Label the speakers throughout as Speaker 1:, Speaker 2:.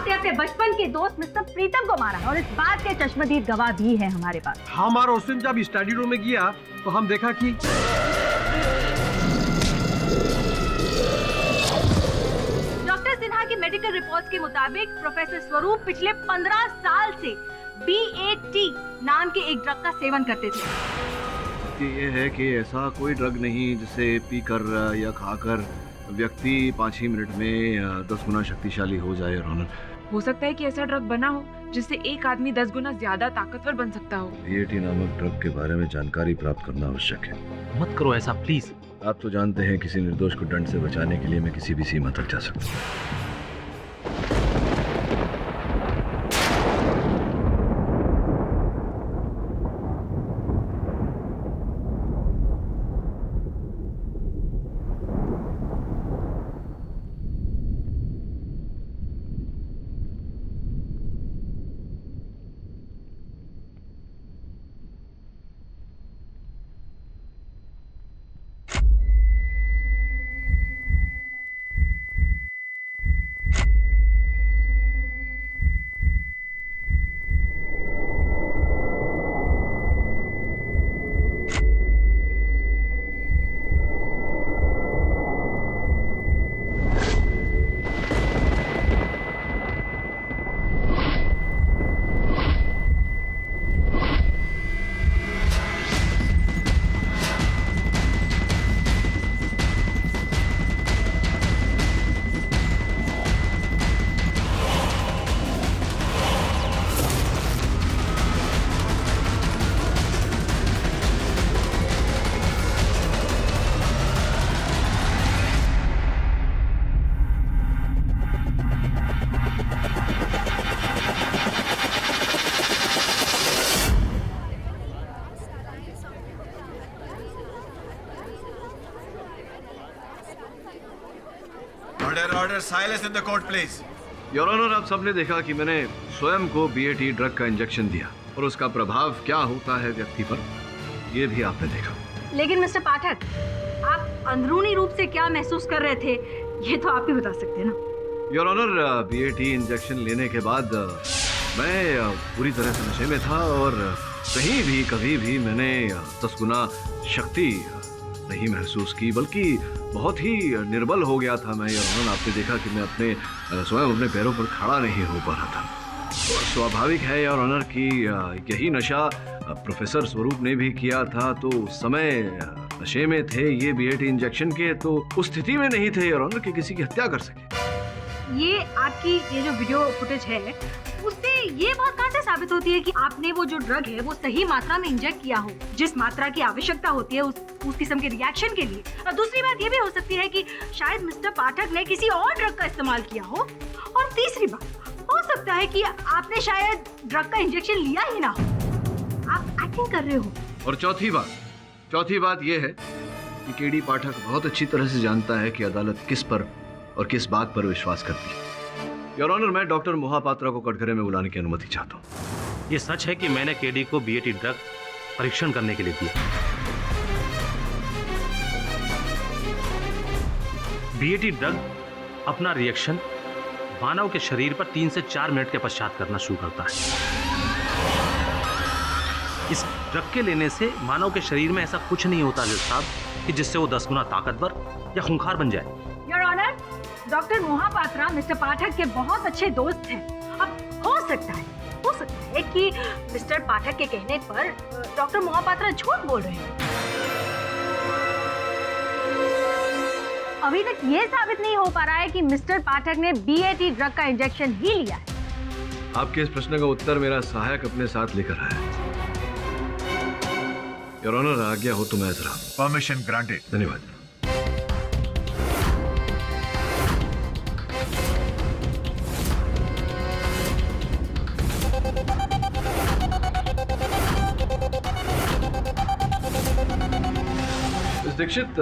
Speaker 1: आपने अपने बचपन के दोस्त मिस्टर प्रीतम को मारा और इस बात के चश्मदीद गवाह भी है हमारे पास।
Speaker 2: हमारा उस दिन जब स्टडी रूम में गया तो हम देखा कि
Speaker 1: डॉक्टर सिन्हा की मेडिकल रिपोर्ट्स के मुताबिक प्रोफेसर स्वरूप पिछले 15 साल से BAT नाम के एक ड्रग का सेवन करते थे।
Speaker 3: ये है कि ऐसा कोई ड्रग नहीं जिसे पीकर या खाकर व्यक्ति 5 ही मिनट में 10 गुना शक्तिशाली हो जाए। ऑनर,
Speaker 4: हो सकता है कि ऐसा ड्रग बना हो जिससे एक आदमी 10 गुना ज्यादा ताकतवर बन सकता हो।
Speaker 3: BAT नामक ड्रग के बारे में जानकारी प्राप्त करना आवश्यक है।
Speaker 5: मत करो ऐसा प्लीज।
Speaker 3: आप तो जानते हैं किसी निर्दोष को दंड से बचाने के लिए मैं किसी भी सीमा तक जा सकता हूँ।
Speaker 6: Order silence in the court, please.
Speaker 3: Your honour, आप सबने देखा कि मैंने स्वयं को BAT ड्रग का इंजेक्शन दिया और उसका प्रभाव क्या होता है व्यक्ति पर, ये भी आपने देखा।
Speaker 1: लेकिन मिस्टर पाठक, आप अंदरूनी रूप से क्या महसूस कर रहे थे, ये तो आप ही बता सकते हैं ना।
Speaker 3: योर ऑनर, BAT इंजेक्शन लेने के बाद मैं पूरी तरह से नशे में था और कहीं भी कभी भी मैंने 10 गुना शक्ति नहीं महसूस की, बल्कि बहुत ही निर्बल हो गया था मैं। योर ऑनर, आपने देखा कि मैं स्वयं अपने पैरों पर खड़ा नहीं हो पा रहा था। तो स्वाभाविक है योर ऑनर कि यही नशा प्रोफेसर स्वरूप ने भी किया था, तो उस समय नशे में थे ये BAT इंजेक्शन के, तो उस स्थिति में नहीं थे योर ऑनर कि किसी की हत्या कर सके।
Speaker 1: ये आपकी ये जो वीडियो फुटेज है उससे ये बात कहाँ से साबित होती है कि आपने वो जो ड्रग है वो सही मात्रा में इंजेक्ट किया हो, जिस मात्रा की आवश्यकता होती है उस किस्म के रिएक्शन के लिए। और दूसरी बात ये भी हो सकती है कि शायद मिस्टर पाठक ने किसी और ड्रग का इस्तेमाल किया हो। और तीसरी बात हो सकता है कि आपने शायद ड्रग का इंजेक्शन लिया ही ना हो, आप एक्टिंग कर रहे हो। और
Speaker 3: चौथी बात ये है कि KD पाठक बहुत अच्छी तरह से जानता है कि अदालत किस पर और किस बात पर विश्वास करती है। योर ऑनर, मैं डॉक्टर मोहापात्रा को कटघरे में बुलाने की अनुमति चाहता हूँ।
Speaker 5: ये सच है कि मैंने KD को BAT ड्रग परीक्षण करने के लिए दिया। BAT ड्रग अपना रिएक्शन मानव के शरीर पर 3 से 4 मिनट के पश्चात करना शुरू करता है। इस ड्रग के लेने से मानव के शरीर में ऐसा कुछ नहीं होता जज साहब कि जिससे वो 10 गुना ताकतवर या खूंखार बन जाए।
Speaker 1: Your honour, doctor Mohapatra mister Pathak के बहुत अच्छे दोस्त हैं। अब हो सकता है कि मिस्टर पाठक के कहने पर डॉक्टर मोहापात्रा झूठ बोल रहे हैं। अभी तक ये साबित नहीं हो पा रहा है कि मिस्टर पाठक ने BAT ड्रग का इंजेक्शन ही लिया है।
Speaker 3: आपके इस प्रश्न का उत्तर मेरा सहायक अपने साथ लेकर आया है। योर ऑनर, आज्ञा हो तो मैं जरा।
Speaker 6: Permission granted.
Speaker 3: धन्यवाद। दीक्षित,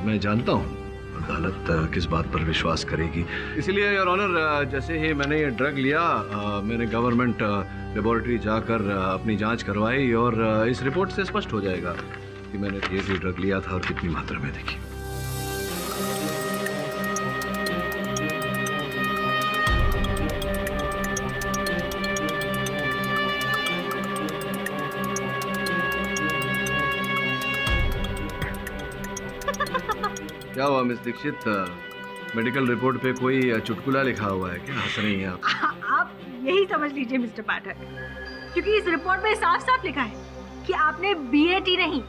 Speaker 3: मैं जानता हूँ अदालत किस बात पर विश्वास करेगी, इसलिए योर ऑनर जैसे ही मैंने ये ड्रग लिया मैंने गवर्नमेंट लेबोरेटरी जाकर अपनी जांच करवाई और इस रिपोर्ट से स्पष्ट हो जाएगा कि मैंने ये ड्रग लिया था और कितनी मात्रा में देखी। क्या हुआ मिस दीक्षित? मेडिकल रिपोर्ट पे कोई चुटकुला लिखा हुआ है क्या? हंस रही हैं आप?
Speaker 1: आप यही समझ लीजिए मिस्टर पाठक, क्योंकि इस रिपोर्ट में साफ साफ लिखा है कि आपने BAT नहीं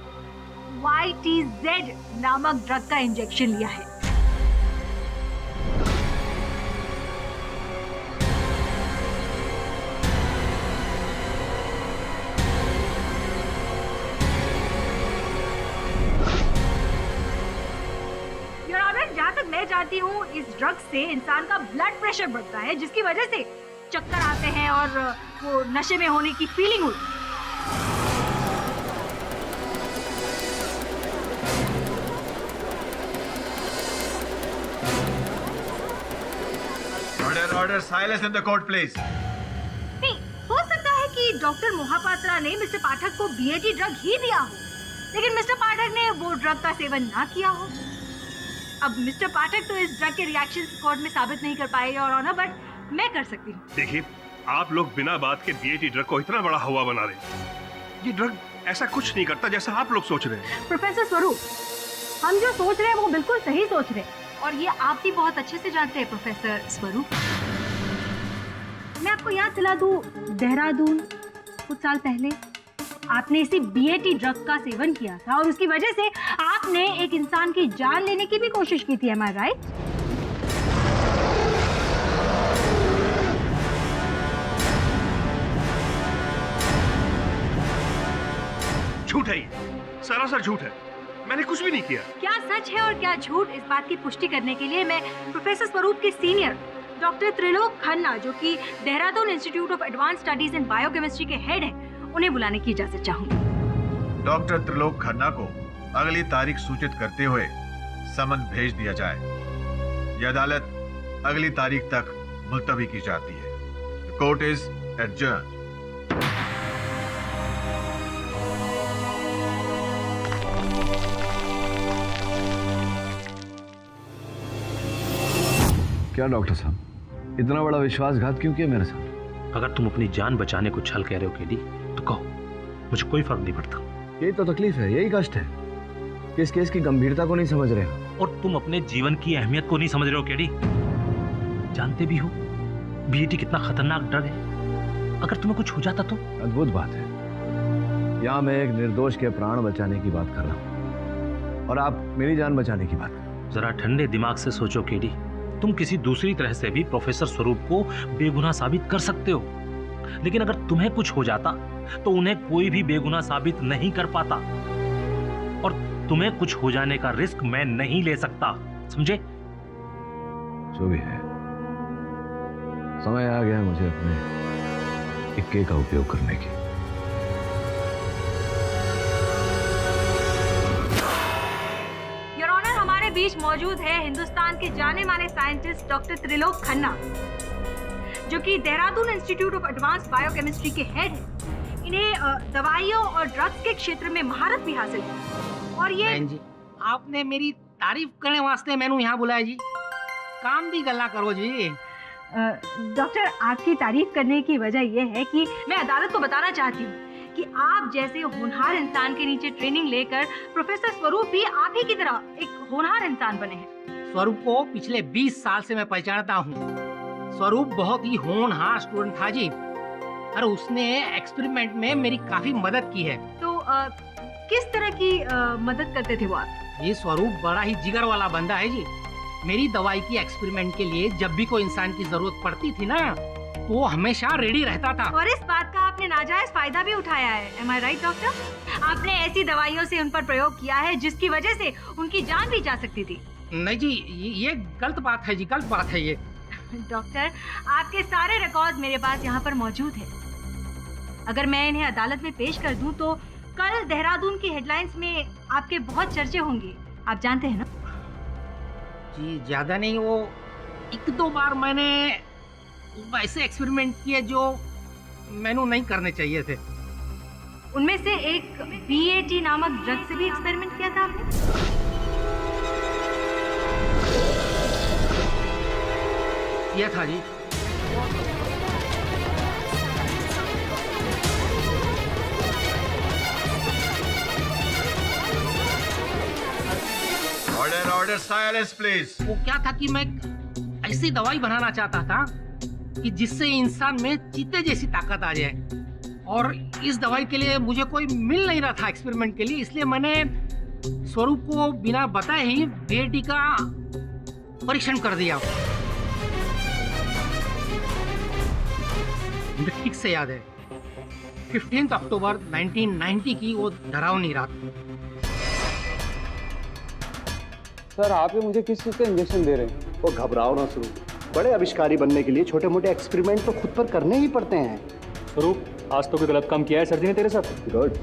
Speaker 1: YTZ नामक ड्रग का इंजेक्शन लिया है। योर ऑनर, जहाँ तक मैं जानती हूँ इस ड्रग से इंसान का ब्लड प्रेशर बढ़ता है, जिसकी वजह से चक्कर आते हैं और वो नशे में होने की फीलिंग होती है।
Speaker 6: Order, silence in the court, please.
Speaker 1: नहीं, हो सकता है कि डॉक्टर मोहापात्रा ने मिस्टर पाठक को BAT ड्रग ही दिया हो, लेकिन मिस्टर पाठक ने वो ड्रग का सेवन ना किया हो। अब मिस्टर पाठक तो इस ड्रग के रिएक्शंस कोर्ट में साबित नहीं कर पाए और ऑनर, बट मैं कर सकती हूँ।
Speaker 7: देखिए, आप लोग बिना बात के BAT ड्रग को इतना बड़ा हवा बना रहे हैं। ये ड्रग ऐसा कुछ नहीं करता जैसा आप लोग सोच रहे हैं।
Speaker 1: प्रोफेसर स्वरूप, हम जो सोच रहे हैं वो बिल्कुल सही सोच रहे हैं, और ये आप भी बहुत अच्छे से जानते हैं प्रोफेसर स्वरूप। मैं आपको याद दिला दूं, देहरादून कुछ साल पहले आपने इसी BAT ड्रग का सेवन किया था और उसकी वजह से आपने एक इंसान की जान लेने की भी कोशिश की थी, am I right?
Speaker 7: झूठ है ये, सरासर झूठ है। मैंने कुछ भी नहीं किया।
Speaker 1: क्या सच है और क्या झूठ, इस बात की पुष्टि करने के लिए मैं प्रोफेसर स्वरूप के सीनियर डॉक्टर त्रिलोक खन्ना, जो कि Dehradun institute of advance studies in biochemistry के हेड हैं, उन्हें बुलाने की इजाजत चाहूंगी।
Speaker 6: डॉक्टर त्रिलोक खन्ना को अगली तारीख सूचित करते हुए समन भेज दिया जाए। यह अदालत अगली तारीख तक मुलतवी की जाती है। Court is adjourn.
Speaker 3: क्या डॉक्टर साहब, इतना बड़ा विश्वासघात क्यों किया मेरे साथ?
Speaker 5: अगर तुम अपनी जान बचाने को छल कह रहे हो केडी, तो कहो, मुझे कोई फर्क नहीं पड़ता।
Speaker 3: यही तो तकलीफ है, यही कष्ट है कि इस केस की गंभीरता को नहीं समझ रहे हो।
Speaker 5: और तुम अपने जीवन की अहमियत को नहीं समझ रहे हो केडी। जानते भी हो BAT कितना खतरनाक ड्रग है। अगर तुम्हें कुछ हो जाता तो?
Speaker 3: अद्भुत बात है, यहाँ मैं एक निर्दोष के प्राण बचाने की बात कर रहा हूँ और आप मेरी जान बचाने की बात कर रहे हो।
Speaker 5: जरा ठंडे दिमाग से सोचो केडी, तुम किसी दूसरी तरह से भी प्रोफेसर स्वरूप को बेगुनाह साबित कर सकते हो, लेकिन अगर तुम्हें कुछ हो जाता तो उन्हें कोई भी बेगुनाह साबित नहीं कर पाता, और तुम्हें कुछ हो जाने का रिस्क मैं नहीं ले सकता, समझे?
Speaker 3: जो भी है, समय आ गया मुझे अपने इक्के का उपयोग करने की।
Speaker 1: योर ऑनर, हमारे बीच मौजूद है हिंदुस्तान के जाने माने साइंटिस्ट डॉक्टर त्रिलोक खन्ना, जो कि Dehradun institute of advance biochemistry के हेड हैं। इन्हें दवाइयों और ड्रग्स के क्षेत्र में महारत भी हासिल है, और ये
Speaker 8: जी, आपने मेरी तारीफ करने वास्ते मैंने यहाँ बुलाया जी। काम भी गल्ला करो जी।
Speaker 1: डॉक्टर, आपकी तारीफ करने की वजह यह है कि मैं अदालत को बताना चाहती हूँ कि आप जैसे होनहार इंसान के नीचे ट्रेनिंग लेकर प्रोफेसर स्वरूप भी आप ही की तरह एक होनहार इंसान बने हैं।
Speaker 8: स्वरूप को पिछले 20 साल से मैं पहचानता हूँ। स्वरूप बहुत ही होनहार स्टूडेंट था जी, और उसने एक्सपेरिमेंट में मेरी काफी मदद की है।
Speaker 1: तो किस तरह की मदद करते थे वो आप?
Speaker 8: ये स्वरूप बड़ा ही जिगर वाला बंदा है जी। मेरी दवाई की एक्सपेरिमेंट के लिए जब भी कोई इंसान की जरूरत पड़ती थी ना, तो वो हमेशा रेडी रहता था।
Speaker 1: और इस बात का आपने नाजायज फायदा भी उठाया है, am I right, डॉक्टर? आपने ऐसी दवाइयों से उन पर प्रयोग किया है जिसकी वजह से उनकी जान भी जा सकती थी।
Speaker 8: नहीं जी, ये गलत बात है जी, गलत बात है ये।
Speaker 1: डॉक्टर, आपके सारे रिकॉर्ड मेरे पास यहाँ पर मौजूद है। अगर मैं इन्हें अदालत में पेश कर दूं तो कल देहरादून की हेडलाइंस में आपके बहुत चर्चे होंगे, आप जानते हैं ना?
Speaker 8: जी ज्यादा नहीं, वो 1-2 बार मैंने वैसे एक्सपेरिमेंट किए जो मैंने नहीं करने चाहिए थे।
Speaker 1: उनमें से एक BAT नामक ड्रग से भी एक्सपेरिमेंट किया था आपने?
Speaker 8: किया था जी।
Speaker 6: Order, order silence please.
Speaker 8: वो क्या था कि मैं ऐसी दवाई बनाना चाहता था कि जिससे इंसान में चीते जैसी ताकत आ जाए, और इस दवाई के लिए मुझे कोई मिल नहीं रहा था एक्सपेरिमेंट के लिए, इसलिए मैंने स्वरूप को बिना बताए ही बीएटी का परीक्षण कर दिया। मुझे ठीक से याद है 15 अक्टूबर 1990 की वो डरावनी रात।
Speaker 9: सर आप ही मुझे किस चीज़ का इंजेक्शन दे रहे हैं?
Speaker 10: वो घबराओ ना स्वरूप, बड़े आविष्कारी बनने के लिए छोटे मोटे एक्सपेरिमेंट तो खुद पर करने ही पड़ते हैं।
Speaker 9: स्वरूप आज तो कोई गलत काम किया है सर जी ने तेरे साथ?
Speaker 10: गुड।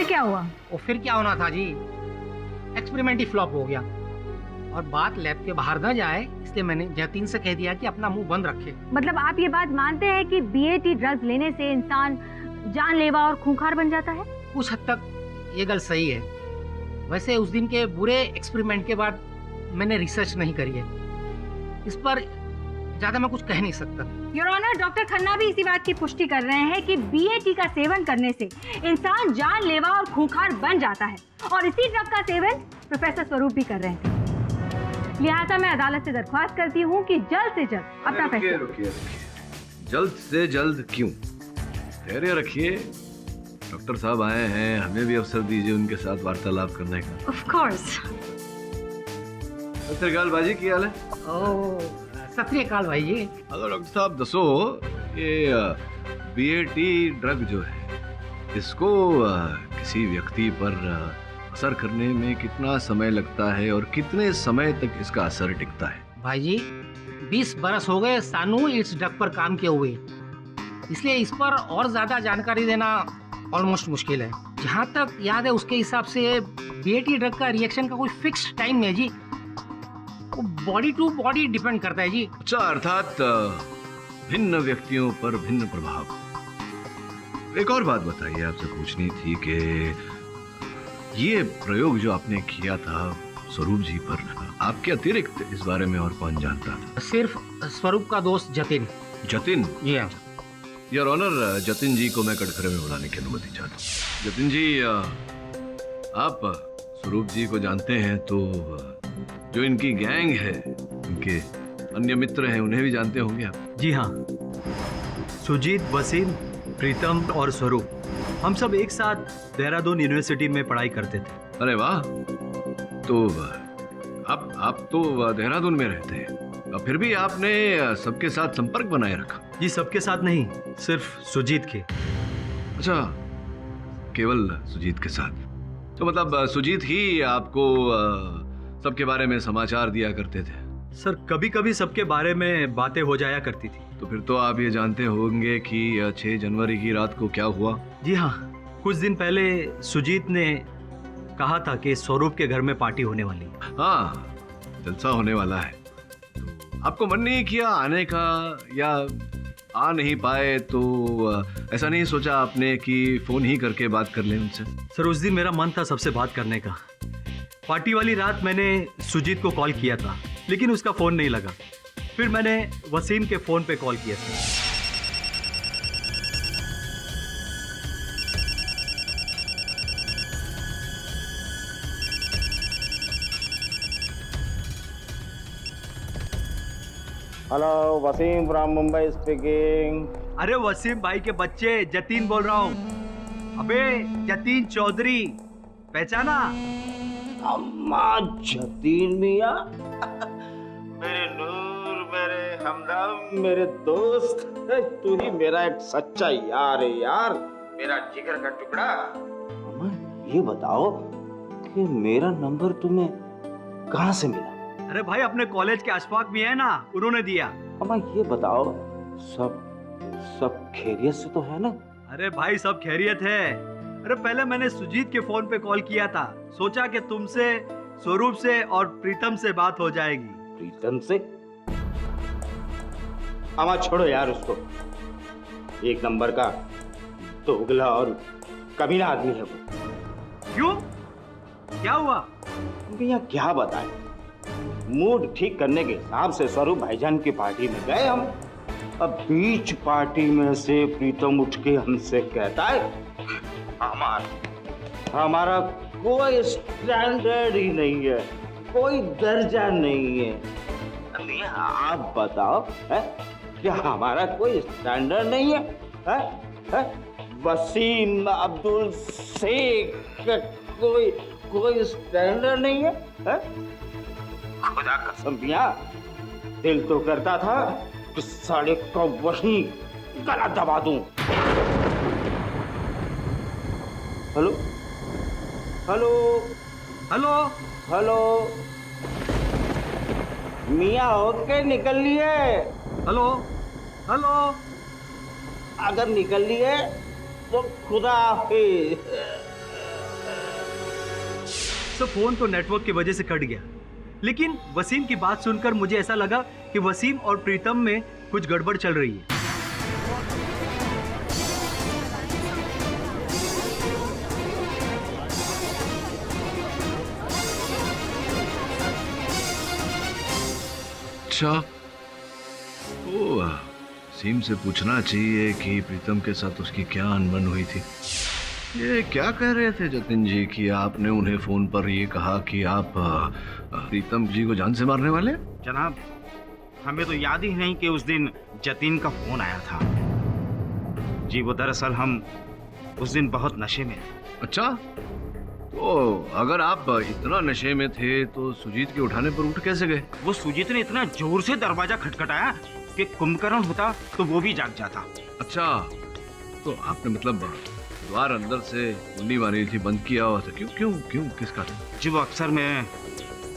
Speaker 1: क्या हुआ?
Speaker 8: और फिर क्या होना था जी, एक्सपेरिमेंट ही फ्लॉप हो गया और बात लैब के बाहर न जाए, इसलिए मैंने जतिन से कह दिया कि अपना मुंह बंद रखे।
Speaker 1: मतलब आप ये बात मानते हैं कि बीएटी ड्रग्स लेने से इंसान जानलेवा और खूंखार बन जाता है?
Speaker 8: कुछ हद तक ये गल सही है। वैसे उस दिन के बुरे एक्सपेरिमेंट के बाद मैंने रिसर्च नहीं करी है, इस पर ज्यादा मैं कुछ कह नहीं सकता।
Speaker 1: योर ऑनर, डॉक्टर खन्ना भी इसी बात की पुष्टि कर रहे हैं कि बीएटी का सेवन करने से इंसान जानलेवा और खूंखार बन जाता है, और इसी ड्रग का सेवन प्रोफेसर स्वरूप भी कर रहे थे। लिहाजा मैं अदालत से दरख्वास्त करती हूँ कि जल्द से जल्द अपना फैसला।
Speaker 3: रुकिए, जल्द से जल्द क्यों? धैर्य रखिए, डॉक्टर साहब आए हैं, हमें भी अवसर दीजिए उनके साथ वार्तालाप करने का।
Speaker 1: Of course.
Speaker 3: सत श्री अकाल बाजी, की हाल है?
Speaker 8: सत श्री अकाल भाई जी।
Speaker 3: अगर डॉक्टर साहब दसो, ये बीएटी ड्रग जो है, इसको किसी व्यक्ति पर असर करने में कितना समय लगता है और कितने समय तक इसका असर टिकता है?
Speaker 8: भाई जी 20 बरस हो गए सानू इस ड्रग पर काम किए हुए, इसलिए इस पर और ज्यादा जानकारी देना ऑलमोस्ट मुश्किल है। जहाँ तक याद है उसके हिसाब से बीएटी ड्रग का रिएक्शन का कोई फिक्स टाइम है जी, वो बॉडी टू बॉडी डिपेंड करता है जी।
Speaker 3: अच्छा, अर्थात भिन्न व्यक्तियों पर भिन्न प्रभाव। एक और बात बताइए, आपसे पूछनी थी कि ये प्रयोग जो आपने किया था स्वरूप जी पर, आपके अतिरिक्त इस बारे में और कौन जानता था?
Speaker 8: सिर्फ स्वरूप का दोस्त जतिन।
Speaker 3: जतिन?
Speaker 8: जी हाँ।
Speaker 3: योर ऑनर, जतिन जी को मैं कटघरे में बुलाने की अनुमति चाहता हूँ। जतिन जी, आप स्वरूप जी को जानते हैं तो जो इनकी गैंग है, इनके अन्य मित्र हैं, उन्हें भी जानते होंगे आप?
Speaker 2: जी हाँ, सुजीत, वसीम, प्रीतम और स्वरूप, हम सब एक साथ देहरादून यूनिवर्सिटी में पढ़ाई करते थे।
Speaker 3: अरे वाह, तो आप तो देहरादून में रहते हैं, फिर भी आपने सबके साथ संपर्क बनाए रखा?
Speaker 2: जी सबके साथ नहीं, सिर्फ सुजीत के।
Speaker 3: अच्छा, केवल सुजीत के साथ? तो मतलब सुजीत ही आपको सबके बारे में समाचार दिया करते थे?
Speaker 2: सर कभी कभी सबके बारे में बातें हो जाया करती थी।
Speaker 3: तो फिर तो आप ये जानते होंगे कि 6 जनवरी की रात को क्या हुआ?
Speaker 2: जी हाँ, कुछ दिन पहले सुजीत ने कहा था कि स्वरूप के घर में पार्टी होने वाली है।
Speaker 3: हाँ, जलसा होने वाला है। तो आपको मन नहीं किया आने का, या आ नहीं पाए तो ऐसा नहीं सोचा आपने कि फोन ही करके बात कर लें उनसे?
Speaker 2: सर उस दिन मेरा मन था सबसे बात करने का। पार्टी वाली रात मैंने सुजीत को कॉल किया था, लेकिन उसका फोन नहीं लगा। फिर मैंने वसीम के फोन पे कॉल किया था।
Speaker 9: Hello, Wasim from Mumbai speaking.
Speaker 2: अरे वसीम भाई के बच्चे, जतीन बोल रहा हूँ। अबे जतीन चौधरी, पहचाना?
Speaker 11: अम्मा जतीन मियाँ, मेरे नूर, मेरे हमदम, मेरे दोस्त, तू ही मेरा एक सच्चा यार है यार, मेरा जिगर का टुकड़ा। अम्मा ये बताओ कि मेरा नंबर तुम्हें कहाँ से मिला?
Speaker 2: अरे भाई अपने कॉलेज के अशफाक भी है ना, उन्होंने दिया।
Speaker 11: अम्मा ये बताओ सब खैरियत से तो है ना?
Speaker 2: अरे भाई सब खैरियत है। अरे पहले मैंने सुजीत के फोन पे कॉल किया था, सोचा कि तुमसे, स्वरूप से और प्रीतम से बात हो जाएगी।
Speaker 11: प्रीतम से? अम्मा छोड़ो यार उसको, एक नंबर का दोगला और कमीना आदमी है वो।
Speaker 2: क्यों, क्या हुआ?
Speaker 11: भैया क्या बताएं, मूड ठीक करने के हिसाब से स्वरूप भाईजान की पार्टी में गए हम। अब बीच पार्टी में से प्रीतम उठ के हमसे कहता है हमारा कोई स्टैंडर्ड ही नहीं है, कोई दर्जा नहीं है। भैया आप बताओ है क्या हमारा कोई स्टैंडर्ड नहीं है? है? वसीम अब्दुल शेख कोई स्टैंडर्ड नहीं है? खुदा कसम भैया दिल तो करता था कि साले का वहीं गला दबा दूं। हेलो हेलो
Speaker 2: हेलो
Speaker 11: हेलो, मियाँ होके निकल लिए?
Speaker 2: हेलो हेलो,
Speaker 11: अगर निकल लिए तो खुदा हाफिज।
Speaker 2: तो फोन तो नेटवर्क की वजह से कट गया, लेकिन वसीम की बात सुनकर मुझे ऐसा लगा कि वसीम और प्रीतम में कुछ गड़बड़ चल रही है।
Speaker 3: अच्छा, तो वसीम से पूछना चाहिए कि प्रीतम के साथ उसकी क्या अनबन हुई थी। ये क्या कह रहे थे जतिन जी कि आपने उन्हें फोन पर ये कहा कि आप प्रीतम जी को जान से मारने वाले?
Speaker 11: जनाब हमें तो याद ही नहीं कि उस दिन जतीन का फोन आया था जी। वो दरअसल हम उस दिन बहुत नशे में थे।
Speaker 3: अच्छा, तो अगर आप इतना नशे में थे तो सुजीत के उठाने पर उठ कैसे गए?
Speaker 11: वो सुजीत ने इतना जोर से दरवाजा खटखटाया कि कुंभकर्ण होता तो वो भी जाग जाता।
Speaker 3: अच्छा, तो आपने मतलब द्वार अंदर से कुंडी मारी थी, बंद किया हुआ था? क्यों क्यों क्यों किस कारण?
Speaker 11: जी वो अक्सर मैं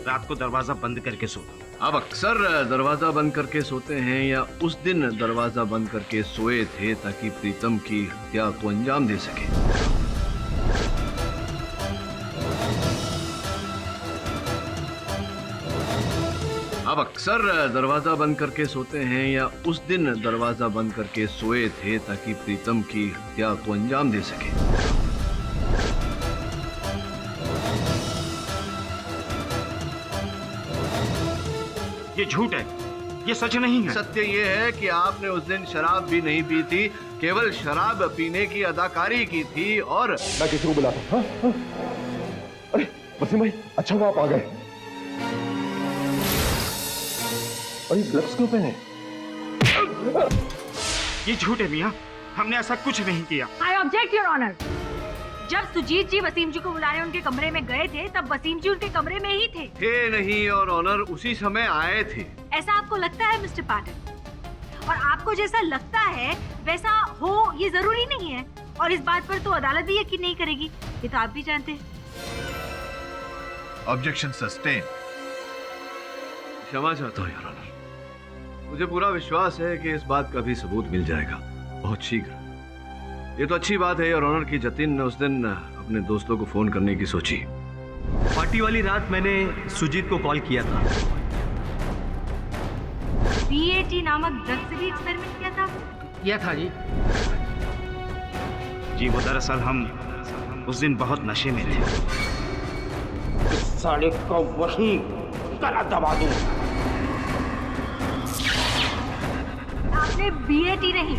Speaker 11: रात को दरवाजा बंद करके सोता।
Speaker 3: आप अक्सर दरवाजा बंद करके सोते हैं या उस दिन दरवाजा बंद करके सोए थे ताकि प्रीतम की हत्या को अंजाम दे सके? आप अक्सर दरवाजा बंद करके सोते हैं या उस दिन दरवाजा बंद करके सोए थे ताकि प्रीतम की हत्या को अंजाम दे सके?
Speaker 11: ये झूठ है, ये सच नहीं है।
Speaker 3: सत्य ये है कि आपने उस दिन शराब भी नहीं पी थी, केवल शराब पीने की अदाकारी की थी। और
Speaker 10: मैं किसी को बुलाता हूं। हाँ? अरे वसीम भाई, अच्छा हुआ आप आ गए। अरे ग्लव्स क्यों पहने?
Speaker 11: ये झूठ है मियाँ, हमने ऐसा कुछ नहीं किया।
Speaker 1: I object your honour. जब सुजीत जी वसीम जी को बुलाने उनके कमरे में गए थे तब वसीम जी उनके कमरे में ही थे
Speaker 3: नहीं और ऑनर उसी समय आए थे।
Speaker 1: ऐसा आपको लगता है मिस्टर पाठक, और आपको जैसा लगता है वैसा हो ये जरूरी नहीं है, और इस बात पर तो अदालत भी यकीन नहीं करेगी, ये तो आप भी जानते हैं।
Speaker 6: Objection sustain.
Speaker 3: क्षमा चाहता हूँ योर ऑनर, मुझे पूरा विश्वास है कि इस बात का भी सबूत मिल जाएगा बहुत शीघ्र। ये तो अच्छी बात है योर ऑनर कि जतिन ने उस दिन अपने दोस्तों को फोन करने की सोची।
Speaker 2: पार्टी वाली रात मैंने सुजीत को कॉल किया था।
Speaker 1: BAT नामक ड्रग से भी एक्सपेरिमेंट किया था
Speaker 8: जी।
Speaker 11: जी वो दरअसल हम उस दिन बहुत नशे में थे। साले का वहीं गला दबा दूं।
Speaker 1: आपने BAT नहीं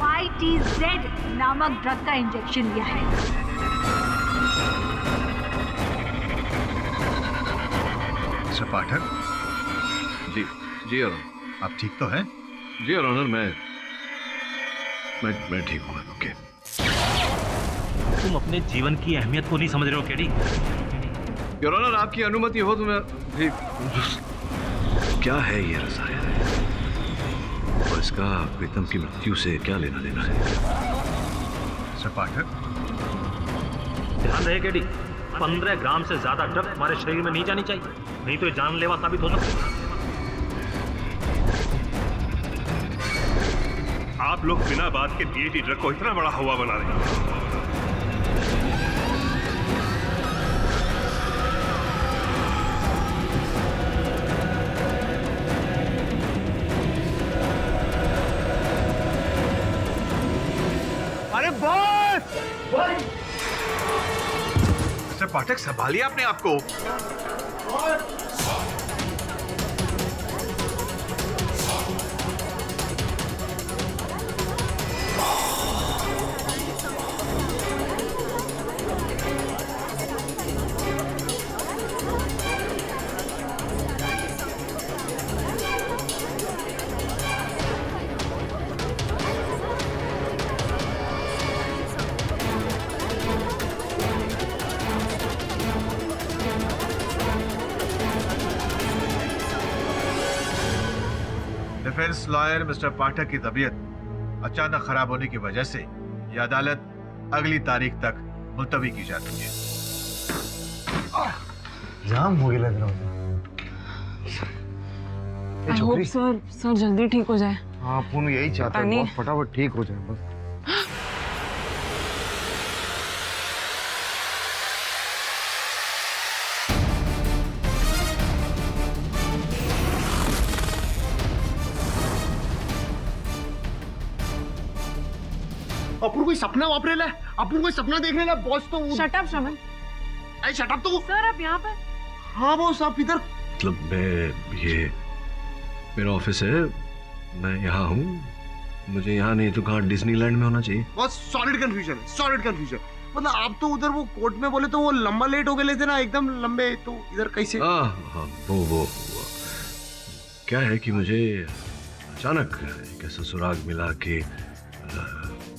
Speaker 1: YTZ नामक ड्रग का इंजेक्शन लिया है।
Speaker 6: मिस्टर पाठक।
Speaker 3: जी जी योर ऑनर।
Speaker 6: आप ठीक तो हैं?
Speaker 3: जी योर ऑनर, मैं ठीक हूँ। ओके।
Speaker 5: तुम अपने जीवन की अहमियत को नहीं समझ रहे हो केडी।
Speaker 3: योर ऑनर, आपकी अनुमति हो तो मैं भी... क्या है ये रसायन और इसका प्रीतम की मृत्यु से क्या लेना देना है?
Speaker 6: मिस्टर पाठक,
Speaker 5: ध्यान रहे केडी, 15 ग्राम से ज्यादा ड्रग हमारे शरीर में नहीं जानी चाहिए, नहीं तो ये जानलेवा साबित हो सकता है।
Speaker 7: आप लोग बिना बात के डीएटी ड्रग को इतना बड़ा हवा बना रहे हैं।
Speaker 6: अरे बॉस! मिस्टर पाठक, संभालिए अपने आप को। डिफेंस लॉयर मिस्टर पाठक की तबीयत अचानक खराब होने की वजह से यह अदालत अगली तारीख तक मुलतवी की जाती है।
Speaker 10: जाम हो गया लग रहा
Speaker 4: आई होप सर जल्दी ठीक हो जाए।
Speaker 10: हाँ, अपन यही चाहता है, बहुत फटाफट ठीक हो जाए बस। अपन कोई सपना वापरेला है, अपन कोई सपना देख लेला बॉस। तो
Speaker 4: shut up Shravan.
Speaker 10: I shut up तो।
Speaker 4: सर आप यहाँ पर?
Speaker 10: हाँ बॉस, आप इधर।
Speaker 3: मतलब मैं ये मेरा ऑफिस है, मैं यहाँ हूँ, मुझे यहाँ नहीं तो कहाँ डिज्नीलैंड में होना चाहिए।
Speaker 10: बहुत सॉलिड कंफ्यूजन है, सॉलिड कंफ्यूजन। मतलब आप तो उधर वो कोर्ट में बोले तो वो लंबा लेट हो गए थे ना, एकदम लंबे, तो इधर कैसे?
Speaker 3: हाँ, वो क्या है कि मुझे अचानक एक ऐसा सुराग मिला कि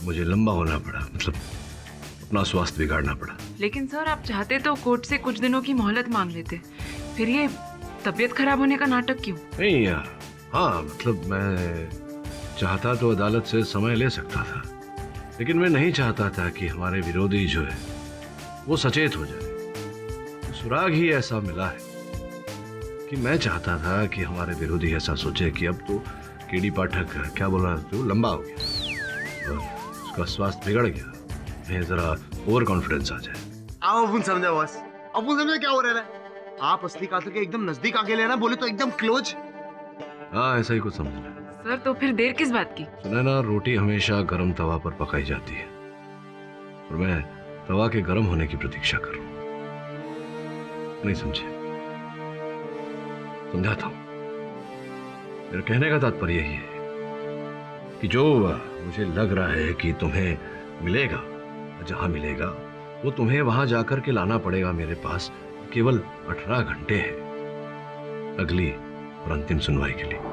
Speaker 3: मुझे लंबा होना पड़ा, मतलब अपना स्वास्थ्य बिगाड़ना पड़ा।
Speaker 4: लेकिन सर आप चाहते तो कोर्ट से कुछ दिनों की मोहलत मांग लेते, फिर ये तबीयत खराब होने का नाटक क्यों?
Speaker 3: नहीं, हाँ मतलब मैं चाहता तो अदालत से समय ले सकता था, लेकिन मैं नहीं चाहता था कि हमारे विरोधी जो है वो सचेत हो जाए। सुराग ही ऐसा मिला है कि मैं चाहता था कि हमारे विरोधी ऐसा सोचे कि अब तो केडी पाठक क्या बोल रहा है, लंबा हो गया और उसका स्वास्थ्य बिगड़ गया, मैं जरा ओवर कॉन्फिडेंस आ जाए।
Speaker 10: आओ अपन समझा बॉस, अपन समझा क्या हो रहा है। आप असली कातिल के एकदम नजदीक आके लेना, बोले तो एकदम क्लोज।
Speaker 3: हाँ, ऐसा ही कुछ समझ लें।
Speaker 4: सर तो फिर देर किस बात की?
Speaker 3: सुना ना, रोटी हमेशा गर्म तवा पर पकाई जाती है और मैं तवा के गर्म होने की प्रतीक्षा करूं। नहीं समझे? समझाता हूं। मेरे कहने का तात्पर्य यही है कि जो मुझे लग रहा है कि तुम्हें मिलेगा, जहां मिलेगा वो तुम्हें वहां जाकर के लाना पड़ेगा। मेरे पास केवल 18 घंटे हैं अगली और अंतिम सुनवाई के लिए।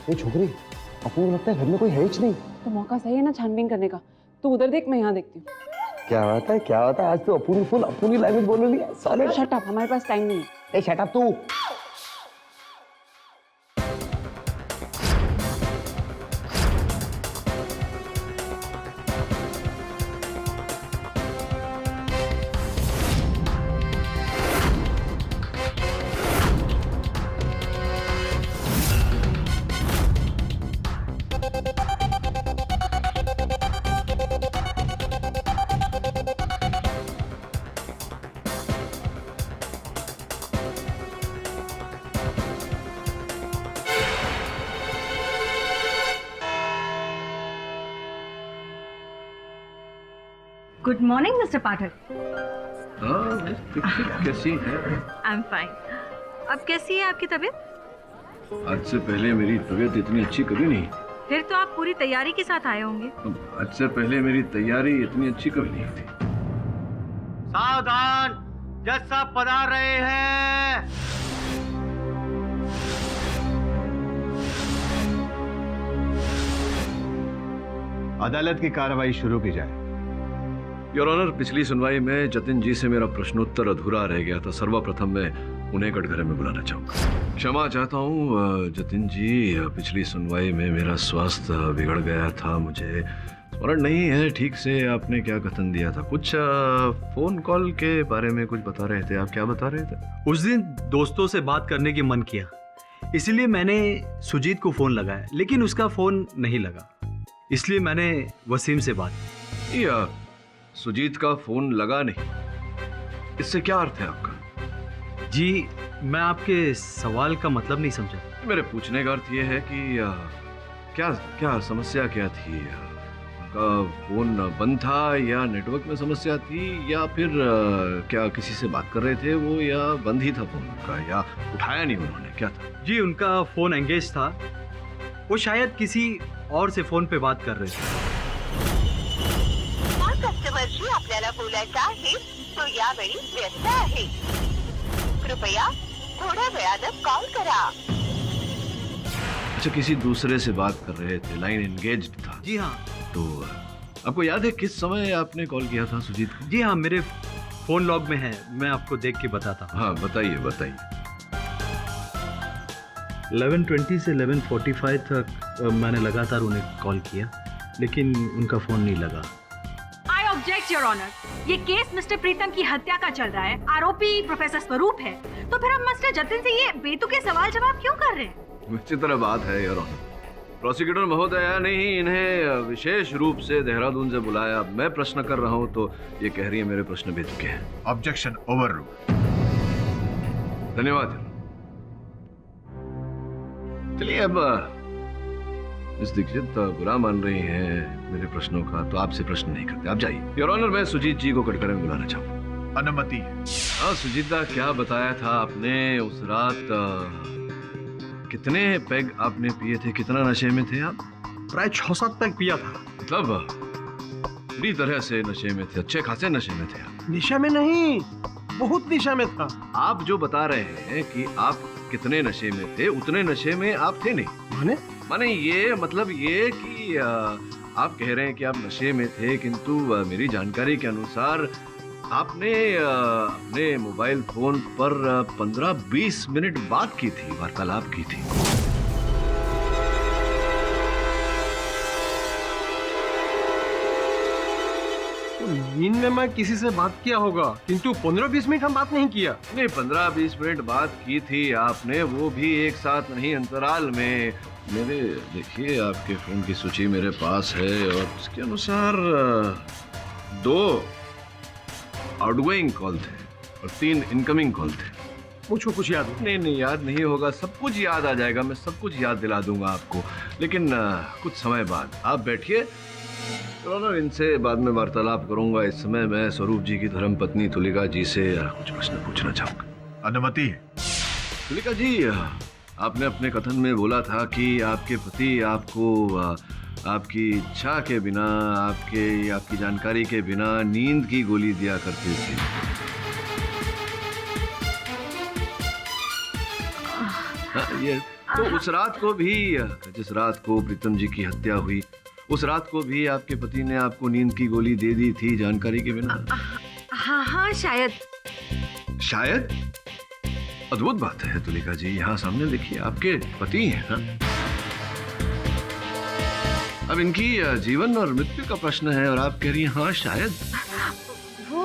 Speaker 10: ये छोकरी, अपन को लगता है घर में कोई है ही नहीं।
Speaker 4: तो मौका सही है ना छानबीन करने का। तू उधर देख, मैं यहाँ देखती हूँ।
Speaker 10: क्या बात है, क्या होता है? आज तो अपनी लैंग्वेज बोल रही है। सॉलिड।
Speaker 4: शट अप, हमारे पास टाइम नहीं है।
Speaker 10: शट अप तू।
Speaker 1: गुड मॉर्निंग मिस्टर पाठक।
Speaker 3: हाँ, कैसी है?
Speaker 1: I am fine. अब कैसी है आपकी तबीयत?
Speaker 3: आज से पहले मेरी तबीयत इतनी अच्छी कभी नहीं।
Speaker 1: फिर तो आप पूरी तैयारी के साथ आए होंगे।
Speaker 3: आज से पहले मेरी तैयारी इतनी अच्छी कभी नहीं थी।
Speaker 10: सावधान, जज साहब पधार रहे हैं।
Speaker 6: अदालत की कार्रवाई शुरू की जाए।
Speaker 3: योर ऑनर, पिछली सुनवाई में जतिन जी से मेरा प्रश्नोत्तर अधूरा रह गया था। सर्वप्रथम मैं उन्हें कटघरे में बुलाना चाहूंगा। क्षमा चाहता हूँ जतिन जी, पिछली सुनवाई में मेरा स्वास्थ्य बिगड़ गया था। मुझे स्मरण नहीं है ठीक से आपने क्या कथन दिया था। कुछ फोन कॉल के बारे में कुछ बता रहे थे। आप क्या बता रहे थे?
Speaker 2: उस दिन दोस्तों से बात करने की मन किया, इसलिए मैंने सुजीत को फोन लगाया, लेकिन उसका फोन नहीं लगा, इसलिए मैंने वसीम से बात की।
Speaker 3: या सुजीत का फोन लगा नहीं, इससे क्या अर्थ है आपका?
Speaker 2: जी, मैं आपके सवाल का मतलब नहीं समझा।
Speaker 3: मेरे पूछने का अर्थ ये है कि क्या क्या समस्या क्या थी? उनका फोन बंद था या नेटवर्क में समस्या थी, या फिर क्या किसी से बात कर रहे थे वो, या बंद ही था फोन उनका, या उठाया नहीं उन्होंने, क्या था?
Speaker 2: जी, उनका फोन एंगेज था। वो शायद किसी और से फोन पे बात कर रहे थे।
Speaker 12: कस्टमरशी आपल्याला बोलायचं आहे तो यावेळी व्यस्त आहे, कृपया थोड्या वेळानं कॉल करा।
Speaker 3: अच्छा, किसी दूसरे से बात कर रहे थे, लाइन एंगेज्ड था।
Speaker 2: जी हाँ।
Speaker 3: तो आपको याद है किस समय आपने कॉल किया था सुजीत को?
Speaker 2: जी हाँ, मेरे फोन लॉग में है, मैं आपको देख के बताता हूँ।
Speaker 3: हाँ, बताइए बताइए।
Speaker 2: 11:20 से 11:45 तक मैंने लगातार उन्हें कॉल किया, लेकिन उनका फोन नहीं लगा।
Speaker 1: I object your honour. ये केस मिस्टर प्रीतम की हत्या का चल रहा है। आरोपी प्रोफेसर स्वरूप है, तो फिर हम मिस्टर जतिन से ये बेतुके सवाल जवाब क्यों कर रहे हैं?
Speaker 3: विचित्र बात है योर ऑनर। प्रोसिक्यूटर महोदया ने ही इन्हें विशेष रूप से देहरादून से बुलाया। मैं प्रश्न कर रहा हूँ तो ये कह रही है मेरे प्रश्न बेतुके हैं।
Speaker 6: Objection over rule.
Speaker 3: धन्यवाद। चलिए, अब मिस दीक्षित बुरा मान रही हैं मेरे प्रश्नों का, तो आपसे प्रश्न नहीं करते, आप जाइए। योर ऑनर, मैं सुजीत जी को कटघरे में बुलाना चाहूँगा।
Speaker 6: अनुमति है।
Speaker 3: हाँ सुजीता, क्या बताया था आपने उस रात? कितने पैग आपने पिए थे? कितना नशे में थे आप?
Speaker 2: प्राय 6-7 पैग पिया था।
Speaker 3: मतलब पूरी तरह से नशे में थे, अच्छे खासे नशे में थे आप?
Speaker 10: निशा में नहीं, बहुत निशा में था।
Speaker 3: आप जो बता रहे हैं कि आप कितने नशे में थे, उतने नशे में आप थे नहीं। माने ये मतलब ये कि आप कह रहे हैं कि आप नशे में थे, किंतु मेरी जानकारी के अनुसार आपने अपने मोबाइल फोन पर 15-20 मिनट बात की थी, वार्तालाप की थी।
Speaker 10: नींद में मैं किसी से बात किया होगा, किंतु 15-20 मिनट हम बात नहीं किया।
Speaker 3: नहीं, 15-20 मिनट बात की थी आपने, वो भी एक साथ नहीं, अंतराल में। मेरे देखिए, आपके फोन की सूची मेरे पास है और उसके अनुसार 2 आउटगोइंग कॉल थे और 3 इनकमिंग कॉल थे।
Speaker 10: मुझको कुछ याद
Speaker 3: नहीं याद नहीं होगा, सब कुछ याद आ जाएगा, मैं सब कुछ याद दिला दूंगा आपको, लेकिन कुछ समय बाद। आप बैठिए, इनसे बाद में वार्तालाप करूंगा। इस समय मैं स्वरूप जी की धर्मपत्नी तुलिका जी से कुछ प्रश्न पूछना चाहूंगा।
Speaker 6: अनुमति है।
Speaker 3: तुलिका जी, आपने अपने कथन में बोला था कि आपके पति आपको आपकी इच्छा के बिना, आपकी जानकारी के बिना नींद की गोली दिया करते थे। ये तो उस रात को भी, जिस रात को प्रीतम जी की हत्या हुई, उस रात को भी आपके पति ने आपको नींद की गोली दे दी थी जानकारी के बिना?
Speaker 1: हाँ, शायद।
Speaker 3: शायद? अद्भुत बात है तुलिका जी, यहाँ सामने देखिए, आपके पति हैं ना? अब इनकी जीवन और मृत्यु का प्रश्न है और आप कह रही हैं हाँ शायद।
Speaker 1: वो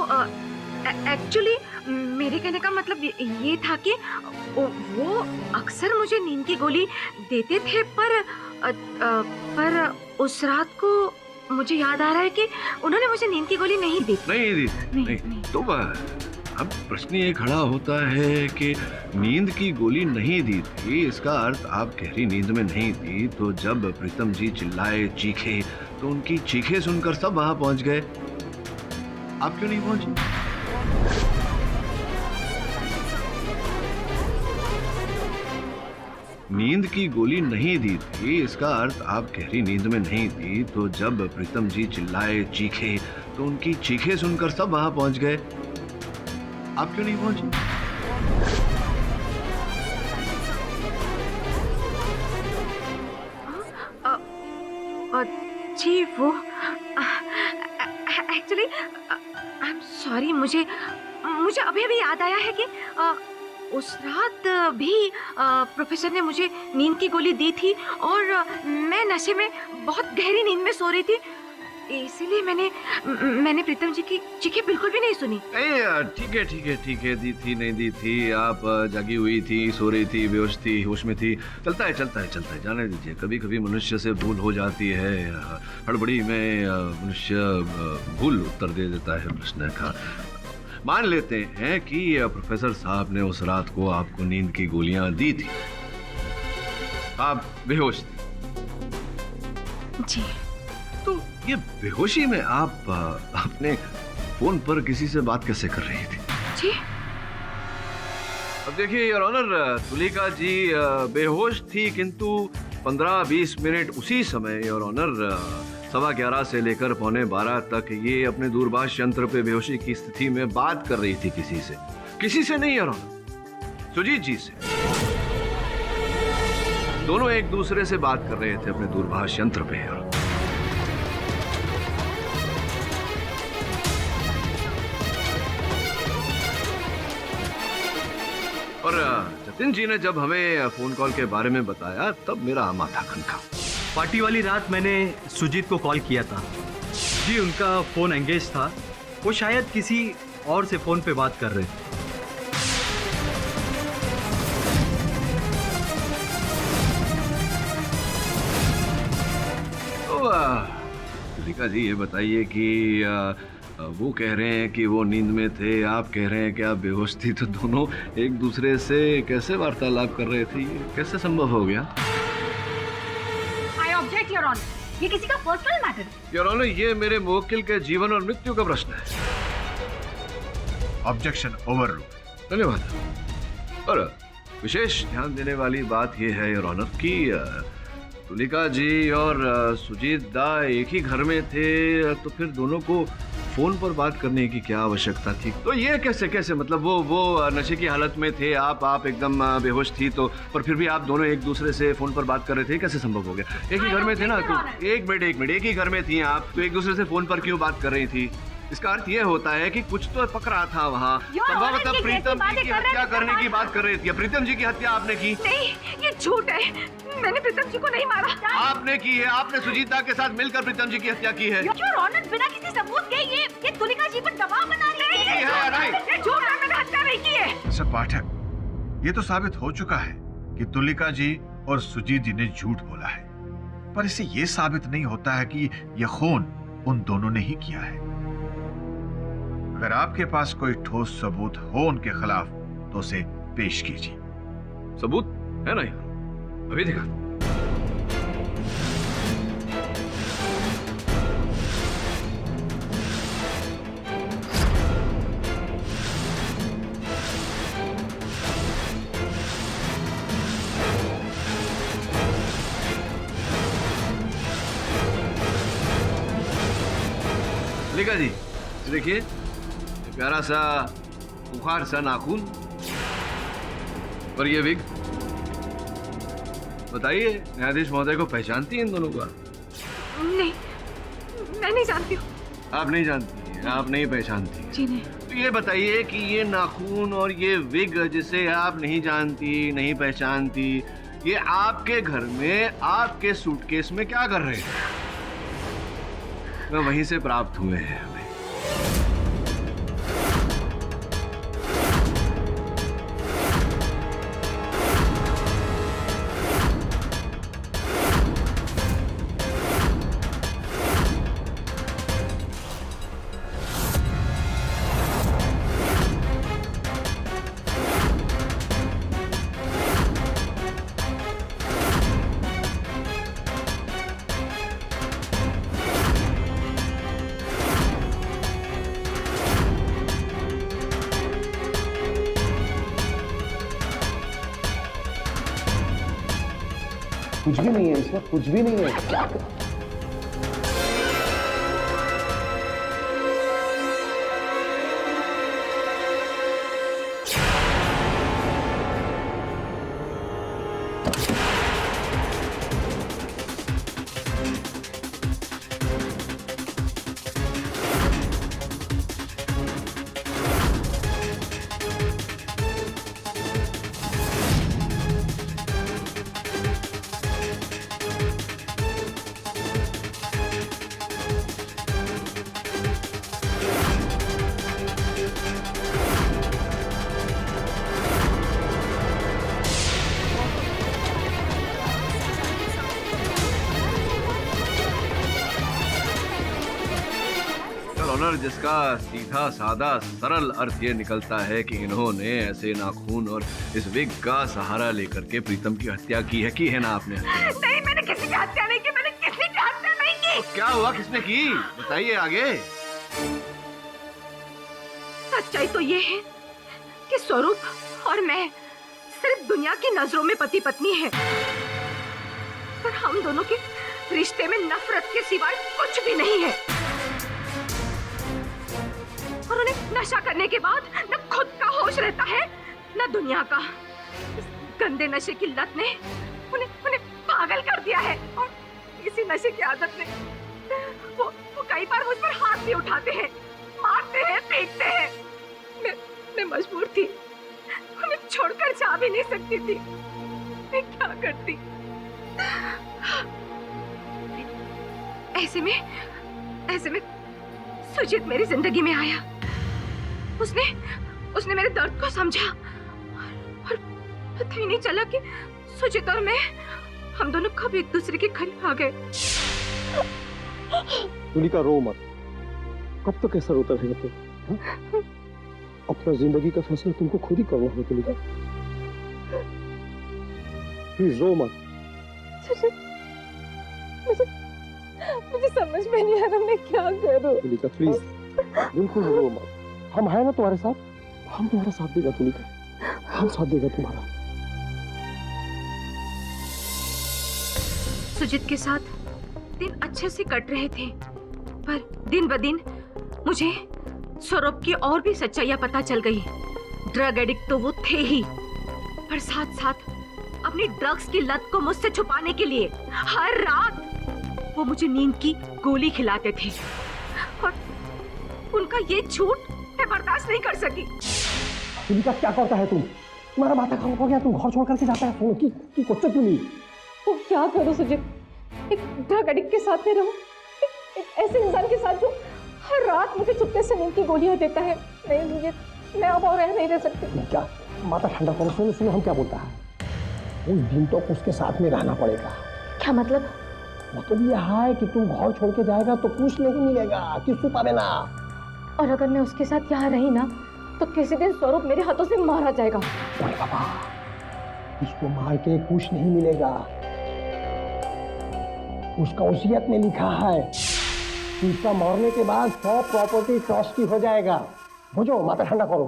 Speaker 1: एक्चुअली मेरे कहने का मतलब ये था कि वो अक्सर मुझे नींद की गोली देते थे, पर उस रात को मुझे याद आ रहा है कि उन्होंने मुझे नींद की गोली नहीं दी।
Speaker 3: नहीं। तो अब प्रश्न ये खड़ा होता है कि नींद की गोली नहीं दी थी, इसका अर्थ आप गहरी नींद में नहीं थी, तो जब प्रीतम जी चिल्लाए, चीखे, तो उनकी चीखे सुनकर सब वहां पहुंच गए, आप क्यों नहीं पहुंचे? नींद की गोली नहीं दी थी, इसका अर्थ आप गहरी नींद में नहीं थी। तो जब प्रीतम जी चिल्लाए, चीखे, तो उनकी चीखें सुनकर सब वहां पहुंच गए। आप क्यों नहीं पहुंचे?
Speaker 4: जी वो एक्चुअली आई एम सॉरी, मुझे अभी अभी याद आया है कि उस रात भी प्रोफेसर ने मुझे नींद की गोली दी थी और मैं नशे में बहुत गहरी नींद में सो रही थी, इसीलिए मैंने प्रीतम जी की चीखें बिल्कुल भी नहीं सुनी।
Speaker 3: ठीक है, दी थी नहीं दी थी, आप जागी हुई थी, सो रही थी, बेहोश थी, होश में थी, चलता है, जाने दीजिए। कभी कभी मनुष्य से भूल हो जाती है, हड़बड़ी में मनुष्य भूल उत्तर दे देता है प्रश्न का। मान लेते हैं कि प्रोफेसर साहब ने उस रात को आपको नींद की गोलियां दी थी, आप बेहोश थी
Speaker 4: जी।
Speaker 3: तो ये बेहोशी में आप अपने फोन पर किसी से बात कैसे कर रही थी?
Speaker 4: जी
Speaker 3: अब देखिए योर ऑनर, तुलिका जी बेहोश थी, किंतु 15-20 मिनट उसी समय योर ऑनर 11:15 से लेकर 11:45 तक ये अपने दूरभाष यंत्र पे बेहोशी की स्थिति में बात कर रही थी किसी से नहीं योर ऑनर, सुजीत जी से। दोनों एक दूसरे से बात कर रहे थे अपने दूरभाष यंत्र पे। और जतिन जी ने जब हमें फोन कॉल के बारे में बताया तब मेरा माथा खनका।
Speaker 2: पार्टी वाली रात मैंने सुजीत को कॉल किया था जी, उनका फोन एंगेज था, वो शायद किसी और से फोन पे बात कर रहे थे।
Speaker 3: तो तुलिका जी ये बताइए कि वो कह रहे हैं कि वो नींद में थे, आप कह रहे हैं कि आप बेहोश थी, तो दोनों एक दूसरे से कैसे वार्तालाप कर रहे थे? ये कैसे संभव हो गया?
Speaker 1: आई ऑब्जेक्ट योर ऑनर, ये किसी का पर्सनल मैटर है।
Speaker 3: योर ऑनर, ये मेरे मुवक्किल के जीवन और मृत्यु का प्रश्न है।
Speaker 6: Objection overruled.
Speaker 3: धन्यवाद। और विशेष ध्यान देने वाली बात यह है योर ऑनर कि तुलिका जी और सुजीत दा एक ही घर में थे, तो फिर दोनों को फोन पर बात करने की क्या आवश्यकता थी? तो ये कैसे मतलब वो नशे की हालत में थे, आप एकदम बेहोश थी, तो पर फिर भी आप दोनों एक दूसरे से फोन पर बात कर रहे थे, कैसे संभव हो गया? एक ही घर में थे ना, तो एक मिनट, एक ही घर में थी आप, तो एक दूसरे से फोन पर क्यों बात कर रही थी? इसका अर्थ ये होता है कि कुछ तो पक रहा था वहाँ। संभवतः प्रीतम जी की हत्या करने की बात कर रही थी। प्रीतम जी की हत्या आपने की?
Speaker 4: नहीं, ये झूठ है, मैंने प्रीतम जी को नहीं मारा।
Speaker 3: आपने की है, आपने सुजीता के साथ मिलकर प्रीतम जी की हत्या की है।
Speaker 1: योर ऑनर, बिना किसी सबूत के ये तुलिका जी पर दबाव बना रही है।
Speaker 4: ये झूठ है, मैंने हत्या नहीं की है।
Speaker 6: सर पाठक, ये तो साबित हो चुका है कि तुलिका जी और सुजीत जी ने झूठ बोला है, पर इससे ये साबित नहीं होता है कि यह खून उन दोनों ने ही किया है। अगर आपके पास कोई ठोस सबूत हो उनके खिलाफ तो उसे पेश कीजिए।
Speaker 3: सबूत है नहीं, अभी दिखा। लिखा जी, देखिए प्यारा सा बुखार सा नाखून और ये विग। बताइए, न्यायाधीश महोदय को पहचानती हैं इन दोनों का?
Speaker 4: नहीं, मैं नहीं जानती हूँ।
Speaker 3: आप नहीं जानती? आप नहीं पहचानती?
Speaker 4: जी नहीं।
Speaker 3: तो ये बताइए कि ये नाखून और ये विग जिसे आप नहीं जानती, नहीं पहचानती, ये आपके घर में आपके सूटकेस में क्या कर रहे हैं? वहीं से प्राप्त हुए हैं हमें।
Speaker 10: कुछ भी नहीं है इसमें, कुछ भी नहीं है। क्या
Speaker 3: ऑनर, जिसका सीधा सादा सरल अर्थ ये निकलता है कि इन्होंने ऐसे नाखून और इस विग का सहारा लेकर के प्रीतम की हत्या की है ना आपने?
Speaker 4: नहीं, मैंने किसी की हत्या नहीं की, मैंने किसी की हत्या नहीं की।
Speaker 3: तो क्या हुआ, किसने की, बताइए आगे।
Speaker 4: सच्चाई तो ये है कि स्वरूप और मैं सिर्फ दुनिया की नजरों में पति पत्नी हैं, पर हम दोनों के रिश्ते में नफरत के सिवाय कुछ भी नहीं है। और उन्हें नशा करने के बाद न खुद का होश रहता है न दुनिया का। इस गंदे नशे की लत ने उन्हें पागल कर दिया है, और इसी नशे की आदत में वो कई बार मुझ पर हाथ भी उठाते हैं, मारते हैं, पीटते हैं। मैं मजबूर थी, उन्हें छोड़कर जा भी नहीं सकती थी। मैं क्या करती? ऐसे में सुजीत मेरी जिंदगी में आया। उसने मेरे दर्द को समझा, और पता ही नहीं चला कि सुजीत और मैं, हम दोनों कब एक दूसरे के करीब आ गए।
Speaker 10: तुलिका, रो मत। कब तक ऐसा रोता रहेगा तुम? अपना जिंदगी का फैसला तुमको खुद ही करना होगा तुलिका। प्लीज रो मत।
Speaker 4: मुझे समझ में नहीं आ रहा मैं क्या करूं।
Speaker 10: तुलिका प्लीज, बिल्कुल रो मत। हम हैं ना तुम्हारे साथ, हम तुम्हारा साथ देगा तुलिका, हम साथ देगा तुम्हारा।
Speaker 4: सुजीत के साथ दिन अच्छे से कट रहे थे, पर दिन ब दिन मुझे स्वरूप की और भी सच्चाइयां पता चल गई। ड्रग एडिक्ट तो वो थे ही, पर साथ साथ अपनी ड्रग्स की लत को मुझसे छुपाने के लिए हर रात वो मुझे नींद की गोली खिलाते थे, और उनका ये झूठ मैं बर्दाश्त नहीं कर सकी।
Speaker 10: तुलिका, क्या करता है तुम? तुम्हारा माथा खराब हो गया, तुम घर छोड़ करके जाता है। फोन की कोच्चा तुम।
Speaker 4: तो क्या करूं सुजीत? एक ड्रग एडिक्ट के साथ में रहूं, एक ऐसे इंसान के साथ जो हर रात मुझे चुपके से नींद की गोलियां देता है। नहीं सुजीत, मैं अब और नहीं रह सकती।
Speaker 10: क्या माता ठंडा करो, सुनो हम क्या बोलता है। उस दिन तो उसके साथ में रहना पड़ेगा।
Speaker 4: क्या मतलब?
Speaker 10: मतलब यह है कि तुम घर छोड़ के जाएगा तो कुछ नहीं मिलेगा, किसको पावे ना।
Speaker 4: और अगर मैं उसके साथ यहाँ रही ना, तो किसी दिन स्वरूप मेरे हाथों से मारा जाएगा।
Speaker 10: अरे बाबा, इसको मार के कुछ नहीं मिलेगा। उसका वसीयत में लिखा है कि इसका मरने के बाद सब प्रॉपर्टी ट्रस्ट की हो जाएगा। बुझो, माथा ठंडा करो।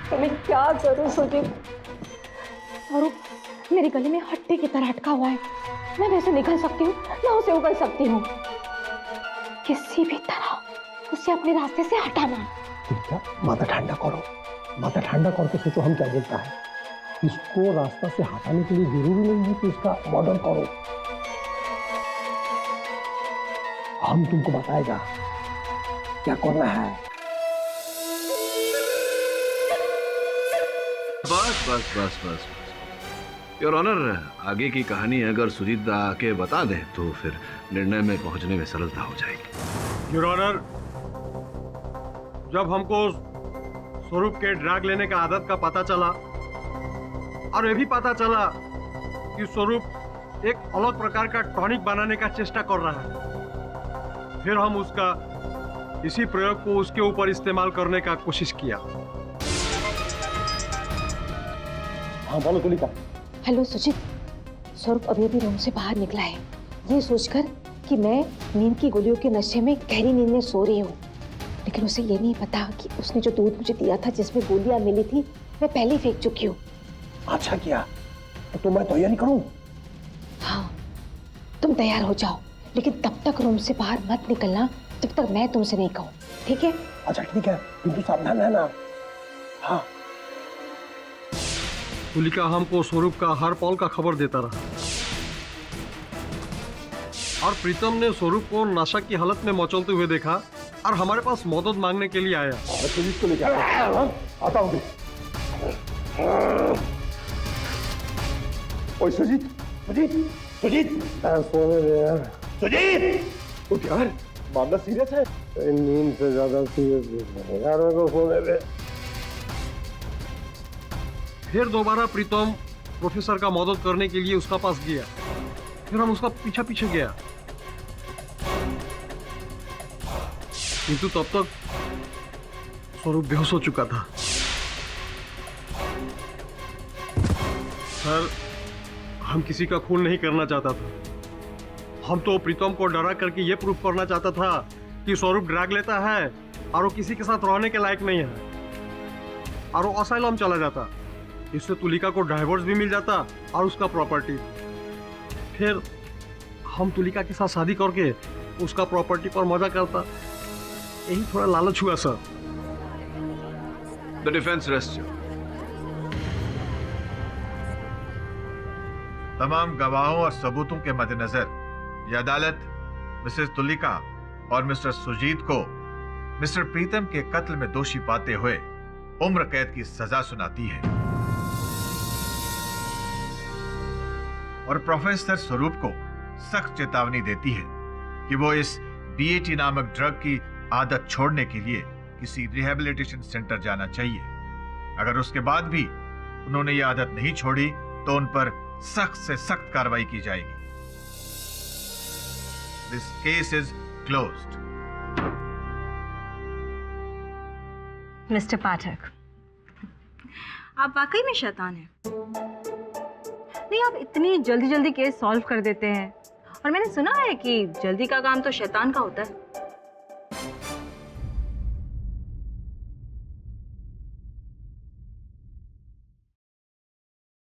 Speaker 4: तो मैं क्या करूं सुजीत? स्वरूप मेरे गले में हट्टे की तरह अटका हुआ है। मैं वैसे निकल सकती हूँ, ना उसे उगल सकती हूँ। किसी भी तरह उसे अपने रास्ते से हटाना।
Speaker 10: क्या? माथा ठंडा करो, माथा ठंडा करके सोचो हम क्या बोलता है। इसको रास्ता से हटाने के लिए जरूरी नहीं है कि इसका मर्डर करो। हम तुमको बताएगा क्या करना है।
Speaker 3: बस बस बस बस योर ऑनर, आगे की कहानी अगर सुजीत आके बता दे तो फिर निर्णय में पहुंचने में सरलता हो जाएगी।
Speaker 2: योर ऑनर, जब हमको स्वरूप के ड्रग लेने का आदत का पता चला, और ये भी पता चला कि स्वरूप एक अलग प्रकार का टॉनिक बनाने का चेष्टा कर रहा है, फिर हम उसका इसी प्रयोग को उसके ऊपर इस्तेमाल करने का कोशिश किया।
Speaker 10: हाँ बोलो तुलिका।
Speaker 4: हेलो सुजीत, स्वरूप अभी अभी रूम से बाहर निकला है, ये सोचकर कि मैं नींद की गोलियों के नशे में गहरी नींद में सो रही हूँ। लेकिन उसे ये नहीं पता कि उसने जो दूध मुझे दिया था जिसमें गोलियां मिली थी, मैं पहले ही फेंक चुकी हूँ।
Speaker 10: अच्छा किया, तो मैं तैयारी करूँ।
Speaker 4: हाँ तुम तैयार हो जाओ, लेकिन तब तक रूम से बाहर मत निकलना जब तक मैं तुमसे नहीं कहूँ, ठीक है?
Speaker 10: अच्छा ठीक है, किंतु सावधान रहना। हाँ।
Speaker 2: तुलिका हमको स्वरूप का हर पल का खबर देता रहा और प्रीतम ने स्वरूप को नशा की हालत में मचलते हुए देखा और हमारे पास मदद मांगने के लिए आया।
Speaker 10: पुलिस को लेके आता हूँ। ओए सुजीत, सुजीत, सुजीत, सोने दे यार। सुजीत, उठ यार, मामला सीरियस है। नींद से ज्यादा सीरियस है यार, मेरे को सोने दे।
Speaker 2: फिर दोबारा प्रीतम प्रोफेसर का मदद करने के लिए उसका पास गया। फिर हम उसका पीछे पीछे गया, किंतु तब तक स्वरूप बेहोश हो चुका था। सर, हम किसी का खून नहीं करना चाहता था। हम तो प्रीतम को डरा करके ये प्रूफ करना चाहता था कि स्वरूप ड्रग लेता है और वो किसी के साथ रहने के लायक नहीं है और वो असाइलम चला जाता। इससे तुलिका को डाइवोर्स भी मिल जाता और उसका प्रॉपर्टी। फिर हम तुलिका के साथ शादी करके उसका प्रॉपर्टी पर मजा करता। यही थोड़ा लालच हुआ सर।
Speaker 3: The defence rest.
Speaker 6: तमाम गवाहों और सबूतों के मद्देनजर यह अदालत मिसेस तुलिका और मिस्टर सुजीत को मिस्टर प्रीतम के कत्ल में दोषी पाते हुए उम्र कैद की सजा सुनाती है और प्रोफेसर स्वरूप को सख्त चेतावनी देती है कि वो इस बीएटी नामक ड्रग की आदत छोड़ने के लिए किसी रिहैबिलिटेशन सेंटर जाना चाहिए। अगर उसके बाद भी उन्होंने ये आदत नहीं छोड़ी तो उन पर सख्त से सख्त कार्रवाई की जाएगी। This case is closed.
Speaker 1: Mister Pathak, आप वाकई में शैतान हैं। नहीं, आप इतनी जल्दी जल्दी केस सॉल्व कर देते हैं और मैंने सुना है कि जल्दी का काम तो शैतान का होता है।